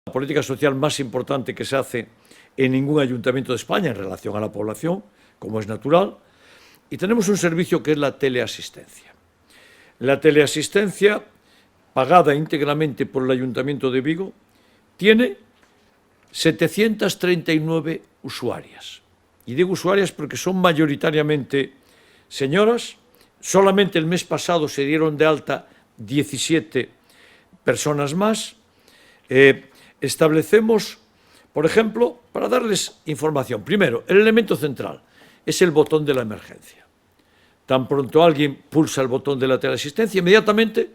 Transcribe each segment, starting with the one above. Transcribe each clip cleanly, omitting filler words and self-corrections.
La política social más importante que se hace en ningún ayuntamiento de España en relación a la población, como es natural, y tenemos un servicio que es la teleasistencia. La teleasistencia, pagada íntegramente por el Ayuntamiento de Vigo, tiene 739 usuarias. Y digo usuarias porque son mayoritariamente señoras. Solamente el mes pasado se dieron de alta 17 personas más. Establecemos, por ejemplo, para darles información. Primero, el elemento central es el botón de la emergencia. Tan pronto alguien pulsa el botón de la teleasistencia, inmediatamente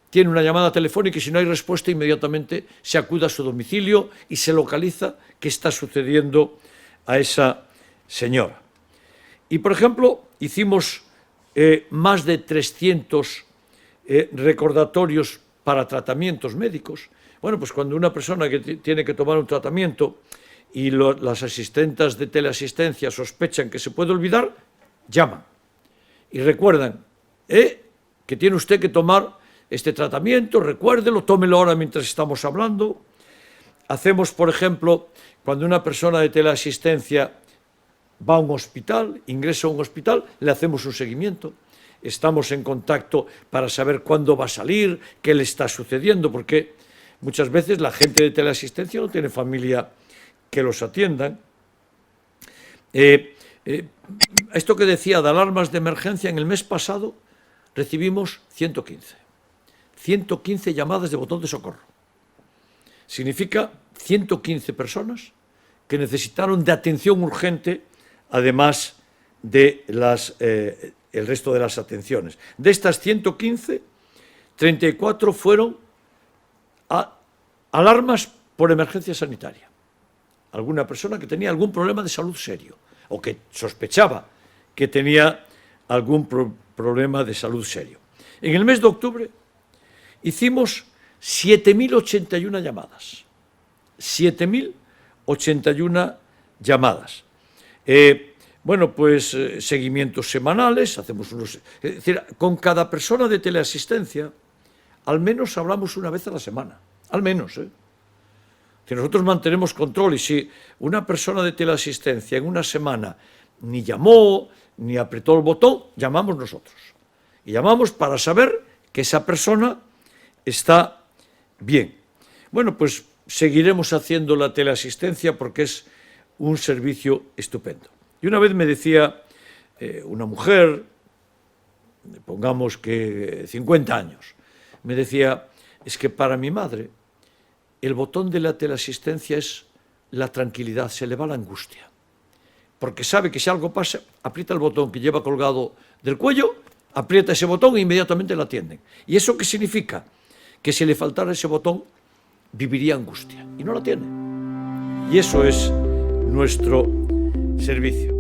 tiene una llamada telefónica y si no hay respuesta, inmediatamente se acude a su domicilio y se localiza qué está sucediendo a esa señora. Y, por ejemplo, hicimos más de 300 recordatorios para tratamientos médicos. Bueno, pues cuando una persona que tiene que tomar un tratamiento y las asistentes de teleasistencia sospechan que se puede olvidar, llaman y recuerdan que tiene usted que tomar este tratamiento, recuérdelo, tómelo ahora mientras estamos hablando. Hacemos, por ejemplo, cuando una persona de teleasistencia va a un hospital, ingresa a un hospital, le hacemos un seguimiento. Estamos en contacto para saber cuándo va a salir, qué le está sucediendo, porque muchas veces la gente de teleasistencia no tiene familia que los atiendan. Esto que decía de alarmas de emergencia, en el mes pasado recibimos 115 llamadas de botón de socorro. Significa 115 personas que necesitaron de atención urgente, además de el resto de las atenciones. De estas 115, 34 fueron alarmas por emergencia sanitaria. Alguna persona que tenía algún problema de salud serio o que sospechaba que tenía algún problema de salud serio. En el mes de octubre hicimos 7.081 llamadas. 7.081 llamadas. Bueno, pues seguimientos semanales, hacemos unos... Es decir, con cada persona de teleasistencia, al menos hablamos una vez a la semana. Al menos, Que nosotros mantenemos control y si una persona de teleasistencia en una semana ni llamó, ni apretó el botón, llamamos nosotros. Y llamamos para saber que esa persona está bien. Bueno, pues seguiremos haciendo la teleasistencia porque es un servicio estupendo. Y una vez me decía una mujer, pongamos que 50 años, me decía, es que para mi madre el botón de la teleasistencia es la tranquilidad, se le va la angustia. Porque sabe que si algo pasa, aprieta el botón que lleva colgado del cuello, aprieta ese botón e inmediatamente la atienden. ¿Y eso qué significa? Que si le faltara ese botón, viviría angustia. Y no la tiene. Y eso es nuestro servicio.